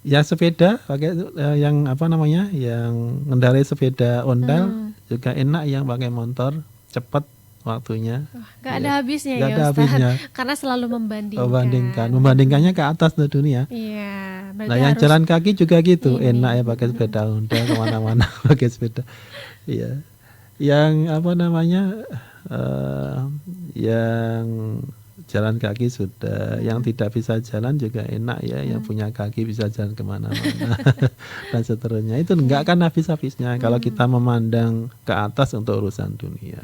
Yang sepeda pakai yang yang mengendarai sepeda ondel juga enak, yang pakai motor cepat waktunya. Gak ada habisnya gak ya ada Ustaz. Habisnya. Karena selalu membandingkan. Membandingkannya ke atas tuh dunia. Iya. Nah yang jalan kaki juga gitu, enak ya pakai sepeda ondel kemana-mana pakai sepeda. Iya. Yang yang jalan kaki sudah, yang tidak bisa jalan juga enak ya, yang punya kaki bisa jalan kemana-mana dan seterusnya. Itu enggak akan habis-habisnya kalau kita memandang ke atas untuk urusan dunia.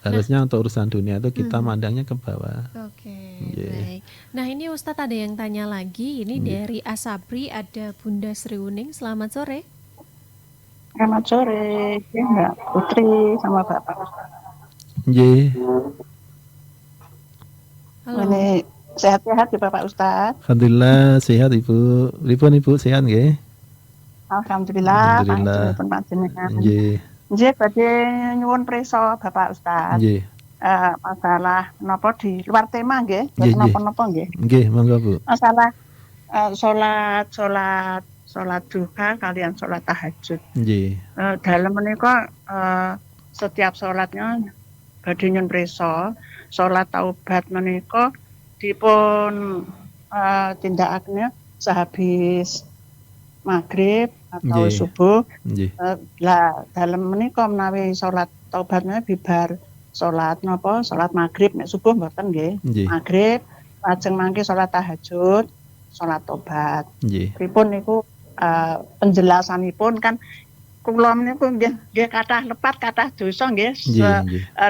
Harusnya untuk urusan dunia itu kita mandangnya ke bawah. Baik. Nah ini Ustadz ada yang tanya lagi, ini dari Asabri, ada Bunda Sri Uning. Selamat sore. Selamat sore, ya Mbak Putri sama Bapak. Halo. Ini sehat-sehat ya Bapak Ustaz. Alhamdulillah sehat Ibu. Ibu sehat nggih? Alhamdulillah. Nggih. Nggih badhe nyuwun prisa Bapak Ustaz. Nggih. Masalah napa di luar tema nggih, napa-napa nggih. Nggih, monggo Bu. Masalah salat duha kalian salat tahajud. Nggih. Dalem menika setiap salatnya badhe nyuwun prisa. Salat taubat menika dipun tindakake sehabis maghrib atau subuh. Lah dalem menika menawi salat taubatnya bibar salat napa salat maghrib, nek subuh mboten nggih. Maghrib lajeng mangke salat tahajud, salat taubat. Pripun niku penjelasanipun kan kula niku nggih kathah lepat kathah dosa nggih,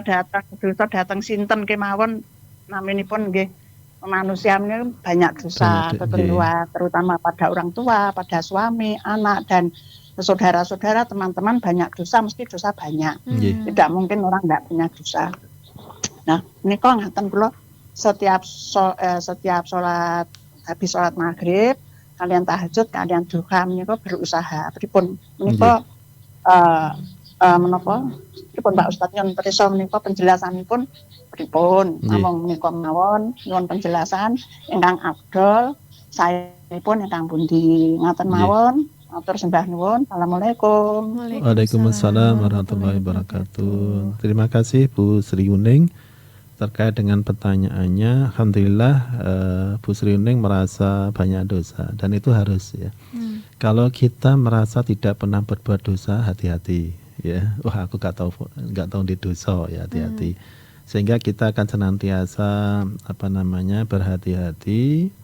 datang dosa datang sinten kemawon naminipun nggih manusia ini banyak dosa ketentuan, terutama pada orang tua, pada suami, anak dan saudara-saudara, teman-teman banyak dosa, mesti dosa banyak. Tidak mungkin orang tidak punya dosa. Nah, ini kok ngaten kula setiap sholat habis sholat maghrib, kalian tahajud, kalian duha menika berusaha. Pripun menika menapa pripun Pak Ustaz nyuwun pirsa menika penjelasanipun pripun namung menika mawon nyuwun penjelasan ingkang afdol saepun ingkang pundi ngaten mawon matur sembah nuwun. Assalamualaikum. Waalaikumsalam warahmatullahi wabarakatuh. Terima kasih Bu Sri Uning terkait dengan pertanyaannya. Alhamdulillah Bu Sri Uning merasa banyak dosa dan itu harus ya. Kalau kita merasa tidak pernah berbuat dosa, hati-hati ya. Wah, aku nggak tahu di dosa ya, hati-hati. Sehingga kita akan senantiasa berhati-hati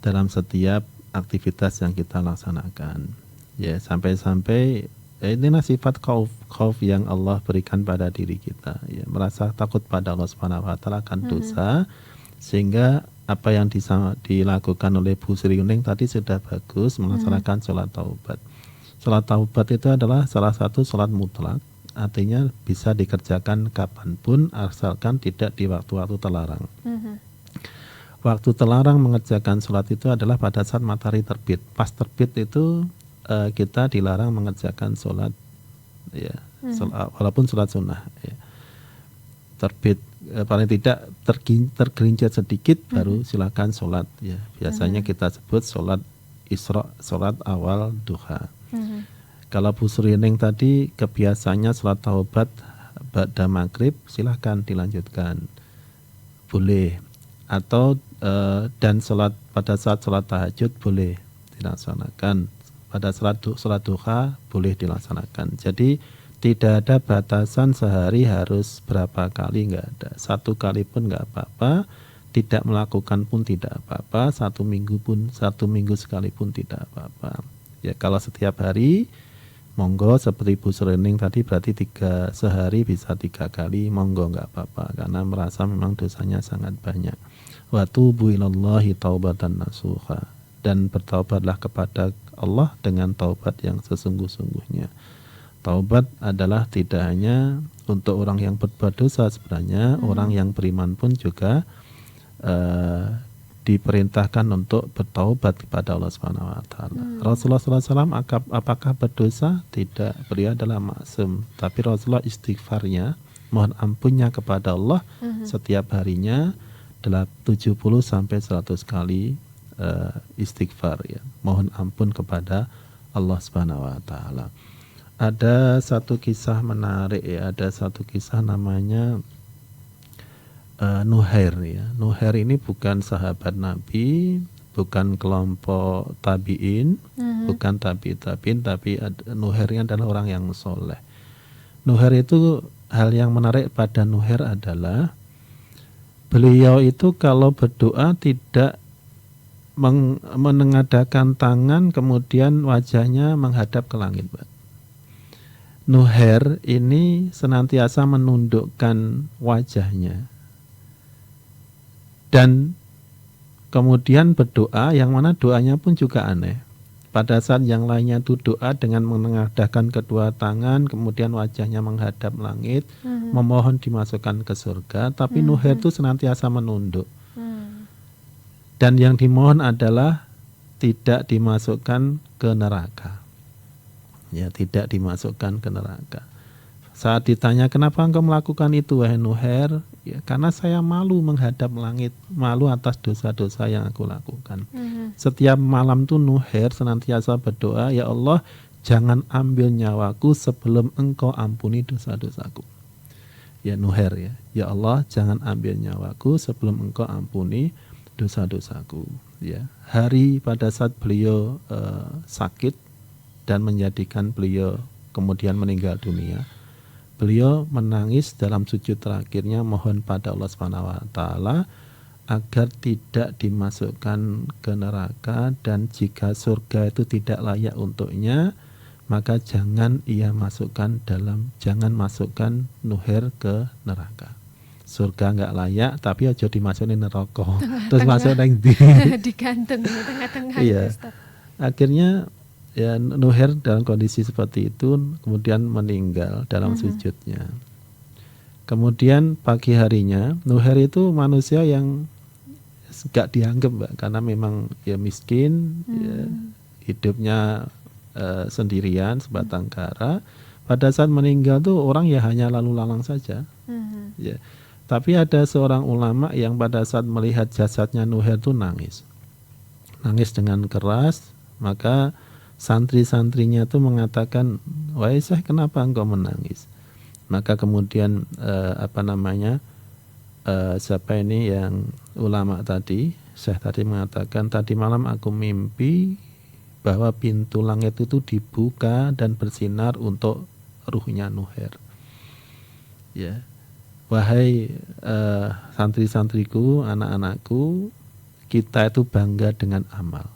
dalam setiap aktivitas yang kita laksanakan. Ya, sampai-sampai Inilah sifat khauf yang Allah berikan pada diri kita, ya, merasa takut pada Allah Subhanahu wa taala akan dosa, sehingga apa yang dilakukan oleh Bu Sri Yuning tadi sudah bagus, melaksanakan sholat taubat. Sholat taubat itu adalah salah satu sholat mutlak, artinya bisa dikerjakan kapanpun asalkan tidak di waktu-waktu terlarang. Waktu terlarang mengerjakan sholat itu adalah pada saat matahari terbit. Pas terbit itu kita dilarang mengerjakan sholat, ya, walaupun sholat sunnah, ya. Terbit paling tidak tergelincir sedikit baru silakan sholat, ya. Biasanya kita sebut sholat isra, sholat awal duha. Kalau Bu Surining tadi kebiasaannya sholat taubat ba'da maghrib, silahkan dilanjutkan, boleh. Atau dan sholat pada saat sholat tahajud boleh dilaksanakan, pada sholat duha boleh dilaksanakan. Jadi tidak ada batasan sehari harus berapa kali, nggak ada. 1 kali pun nggak apa-apa, tidak melakukan pun tidak apa-apa, 1 minggu sekali pun tidak apa-apa. Ya, kalau setiap hari monggo, seperti Bu Surining tadi berarti sehari bisa 3 kali, monggo, nggak apa-apa, karena merasa memang dosanya sangat banyak. Wa tubu ilallahi taubatan nasuha, dan bertaubatlah kepada Allah dengan taubat yang sesungguh-sungguhnya. Taubat adalah tidak hanya untuk orang yang berbuat dosa, sebenarnya orang yang beriman pun juga diperintahkan untuk bertaubat kepada Allah Subhanahu wa taala. Rasulullah SAW apakah berdosa? Tidak, beliau adalah maksum, tapi Rasulullah istighfarnya, mohon ampunnya kepada Allah setiap harinya 70 sampai 100 kali istighfar, ya, mohon ampun kepada Allah Subhanahu wa taala. Ada satu kisah menarik, ya, ada satu kisah namanya Nuhair, ya. Nuhair ini bukan sahabat Nabi, bukan kelompok tabi'in, bukan tabi'in, tapi Nuhairnya adalah orang yang soleh. Nuhair itu, hal yang menarik pada Nuhair adalah beliau itu kalau berdoa tidak menengadakan tangan kemudian wajahnya menghadap ke langit, Pak. Nuhair ini senantiasa menundukkan wajahnya dan kemudian berdoa, yang mana doanya pun juga aneh. Pada saat yang lainnya itu doa dengan menengadahkan kedua tangan, kemudian wajahnya menghadap langit, memohon dimasukkan ke surga, tapi Nuhair itu senantiasa menunduk. Dan yang dimohon adalah tidak dimasukkan ke neraka. Ya, tidak dimasukkan ke neraka. Saat ditanya, kenapa engkau melakukan itu wahai Nuhair? Ya, karena saya malu menghadap langit, malu atas dosa-dosa yang aku lakukan. Setiap malam tuh Nuhair senantiasa berdoa, ya Allah, jangan ambil nyawaku sebelum engkau ampuni dosa-dosaku. Ya Nuhair, ya Allah, jangan ambil nyawaku sebelum engkau ampuni dosa-dosaku. Ya, hari pada saat beliau sakit dan menjadikan beliau kemudian meninggal dunia, beliau menangis dalam sujud terakhirnya, mohon pada Allah Subhanahu wa taala agar tidak dimasukkan ke neraka, dan jika surga itu tidak layak untuknya, maka jangan masukkan Nuhair ke neraka. Surga nggak layak, tapi aja dimasukin neraka. Terus masuk nang ndi? Digantung di tengah-tengah. Iya. Akhirnya ya Nuhair dalam kondisi seperti itu kemudian meninggal dalam sujudnya. Kemudian pagi harinya Nuhair itu manusia yang gak dianggap, Mbak, karena memang ya miskin, ya, hidupnya sendirian sebatang kara. Pada saat meninggal tuh orang ya hanya lalu lalang saja. Ya. Tapi ada seorang ulama yang pada saat melihat jasadnya Nuhair itu nangis dengan keras. Maka santri-santrinya itu mengatakan, wahai Syekh, kenapa engkau menangis? Maka kemudian siapa ini yang ulama tadi, Syekh tadi mengatakan, tadi malam aku mimpi bahwa pintu langit itu dibuka dan bersinar untuk ruhnya Nuhair. Ya, wahai santri-santriku, anak-anakku, kita itu bangga dengan amal.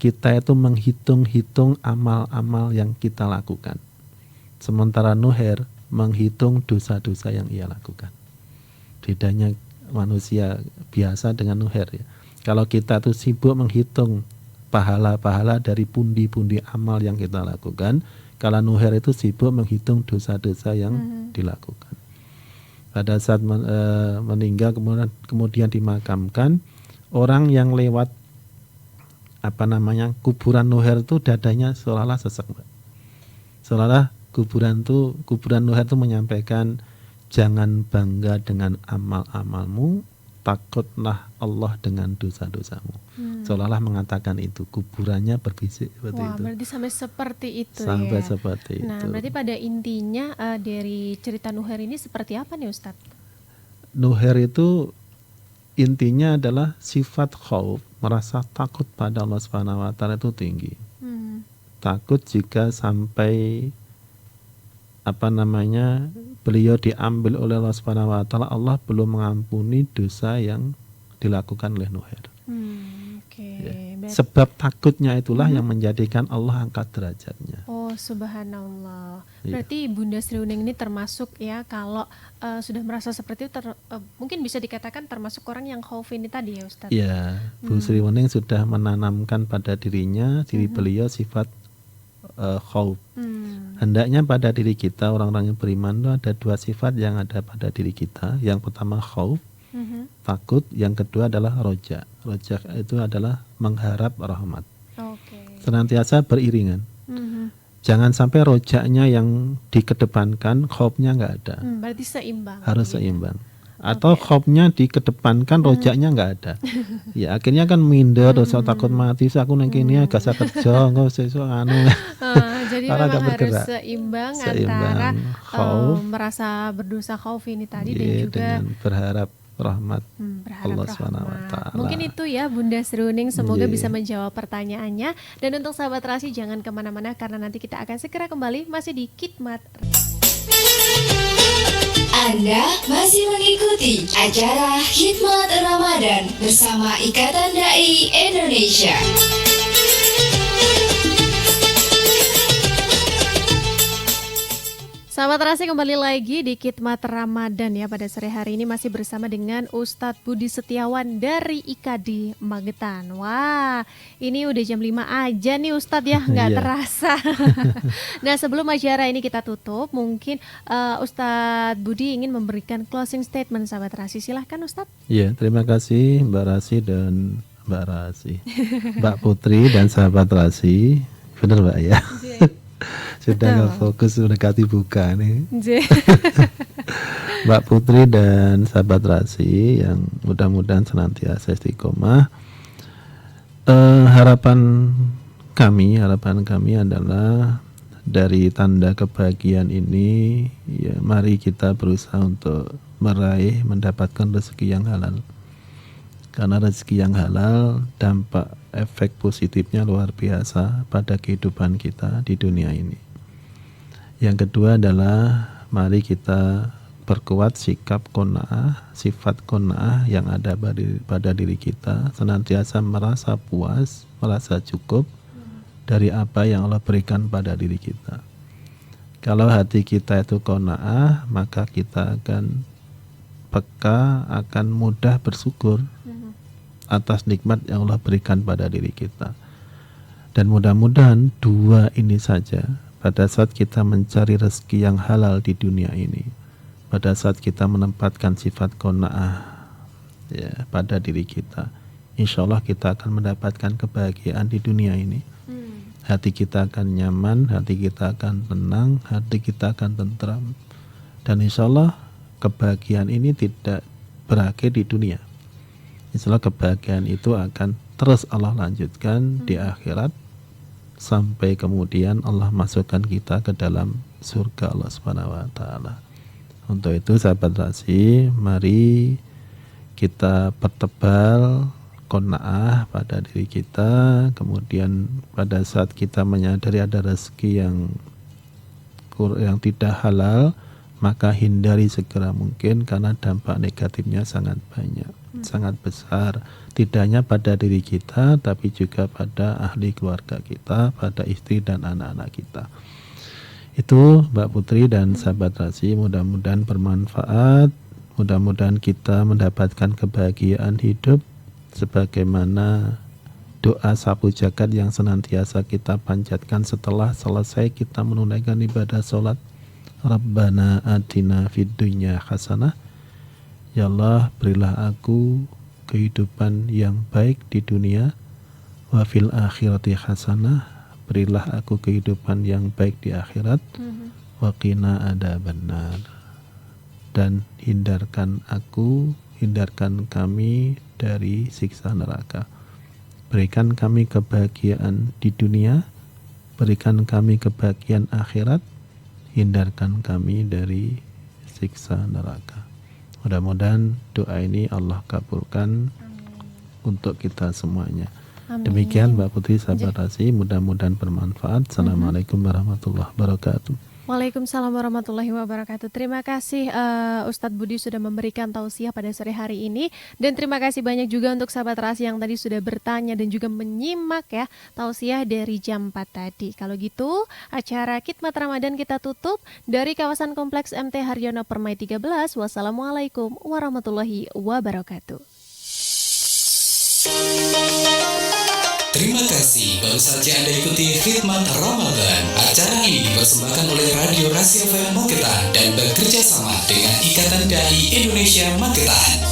kita itu menghitung-hitung amal-amal yang kita lakukan. Sementara Nuher menghitung dosa-dosa yang ia lakukan. Bedanya manusia biasa dengan Nuher ya. Kalau kita tuh sibuk menghitung pahala-pahala dari pundi-pundi amal yang kita lakukan, kalau Nuher itu sibuk menghitung dosa-dosa yang dilakukan. Pada saat meninggal kemudian dimakamkan, orang yang lewat kuburan Nuher itu dadanya seolah-olah sesek, Mbak. Seolah-olah kuburan Nuher itu menyampaikan, jangan bangga dengan amal-amalmu, takutlah Allah dengan dosa-dosamu. Seolah-olah mengatakan itu, kuburannya berbisik seperti itu. Berarti sampai seperti itu sampai ya. Seperti nah, itu. berarti pada intinya dari cerita Nuher ini seperti apa nih Ustadz? Nuher itu intinya adalah sifat khauf, merasa takut pada Allah Subhanahu wa taala itu tinggi. Takut jika sampai beliau diambil oleh Allah Subhanahu wa taala, Allah belum mengampuni dosa yang dilakukan oleh Nuher. Sebab takutnya itulah yang menjadikan Allah angkat derajatnya. Oh, subhanallah. Berarti Bunda Sri Uning ini termasuk ya, kalau sudah merasa seperti itu mungkin bisa dikatakan termasuk orang yang khauf ini tadi ya Ustadz. Iya, Bu Sri Uning sudah menanamkan pada diri beliau sifat khauf. Hendaknya pada diri kita, orang-orang yang beriman itu ada dua sifat yang ada pada diri kita. Yang pertama khauf, takut. Yang kedua adalah roja. Roja itu adalah mengharap rahmat. Senantiasa beriringan. Jangan sampai rojaknya yang dikedepankan, khaufnya nggak ada. Berarti seimbang. Harus seimbang. Atau khaufnya dikedepankan, rojaknya nggak ada. Ya akhirnya kan minder, dosa takut mati, aku nang kene gak usah kerja, enggak sesuk jadi karena memang harus bergerak. seimbang antara khauf, merasa berdosa khauf ini tadi dan juga dengan berharap rahmat berharap Allah Subhanahu wa taala. Mungkin itu ya Bunda Sri Uning, semoga bisa menjawab pertanyaannya. Dan untuk sahabat Terasi jangan kemana-mana karena nanti kita akan segera kembali masih di Khidmat. Anda masih mengikuti acara Khidmat Ramadan bersama Ikatan Dai Indonesia. Sahabat Terasi, kembali lagi di Khidmat Ramadan ya. Pada sore hari ini masih bersama dengan Ustadz Budi Setiawan dari IKADI Magetan. Wah, ini udah jam 5 aja nih Ustadz ya, nggak terasa. Nah, sebelum acara ini kita tutup, mungkin Ustadz Budi ingin memberikan closing statement sahabat Terasi. Silahkan Ustadz. Iya, terima kasih Mbak Rasi dan Mbak Putri dan sahabat Terasi. Benar Mbak ya? Sudah nggak fokus mendekati buka nih. Mbak Putri dan sahabat Rasi yang mudah-mudahan senantiasa istiqomah. Harapan kami adalah dari tanda kebahagiaan ini, ya mari kita berusaha untuk mendapatkan rezeki yang halal. Karena rezeki yang halal dampak efek positifnya luar biasa pada kehidupan kita di dunia ini. Yang kedua adalah mari kita perkuat sikap qanaah, sifat qanaah yang ada pada diri kita, senantiasa merasa puas, merasa cukup dari apa yang Allah berikan pada diri kita. Kalau hati kita itu qanaah, maka kita akan peka, akan mudah bersyukur atas nikmat yang Allah berikan pada diri kita. Dan mudah-mudahan dua ini saja, pada saat kita mencari rezeki yang halal di dunia ini, pada saat kita menempatkan sifat qanaah ya pada diri kita, insya Allah kita akan mendapatkan kebahagiaan di dunia ini. Hati kita akan nyaman, hati kita akan tenang, hati kita akan tentram, dan insya Allah kebahagiaan ini tidak berakhir di dunia. Insya Allah kebahagiaan itu akan terus Allah lanjutkan di akhirat, sampai kemudian Allah masukkan kita ke dalam surga Allah Subhanahu wa taala. Untuk itu sahabat Rasi, mari kita pertebal qanaah pada diri kita. Kemudian pada saat kita menyadari ada rezeki yang tidak halal, maka hindari segera mungkin karena dampak negatifnya sangat banyak. sangat besar, tidak hanya pada diri kita tapi juga pada ahli keluarga kita, pada istri dan anak-anak kita. Itu Mbak Putri dan sahabat Rasi, mudah-mudahan bermanfaat, mudah-mudahan kita mendapatkan kebahagiaan hidup sebagaimana doa sapu jagat yang senantiasa kita panjatkan setelah selesai kita menunaikan ibadah sholat. Rabbana atina fid dunya hasanah, ya Allah berilah aku kehidupan yang baik di dunia, wa fil akhirati hasanah, berilah aku kehidupan yang baik di akhirat, wa qina adzabannar, dan hindarkan kami dari siksa neraka. Berikan kami kebahagiaan di dunia, berikan kami kebahagiaan akhirat, hindarkan kami dari siksa neraka. Mudah-mudahan doa ini Allah kabulkan untuk kita semuanya. Amin. Demikian Mbak Putri, sahabat Rasi, mudah-mudahan bermanfaat. Assalamualaikum warahmatullahi wabarakatuh. Waalaikumsalam warahmatullahi wabarakatuh. Terima kasih Ustadz Budi sudah memberikan tausiah pada sore hari ini, dan terima kasih banyak juga untuk sahabat Rasi yang tadi sudah bertanya dan juga menyimak ya tausiah dari jam 4 tadi. Kalau gitu acara Khidmat Ramadan kita tutup dari kawasan Kompleks MT Haryono Permai 13. Wassalamualaikum warahmatullahi wabarakatuh. Terima kasih, baru saja Anda ikuti Khidmat Ramadan. Acara ini dipersembahkan oleh Radio Rasi FM Magetan dan bekerja sama dengan Ikatan Dai Indonesia Magetan.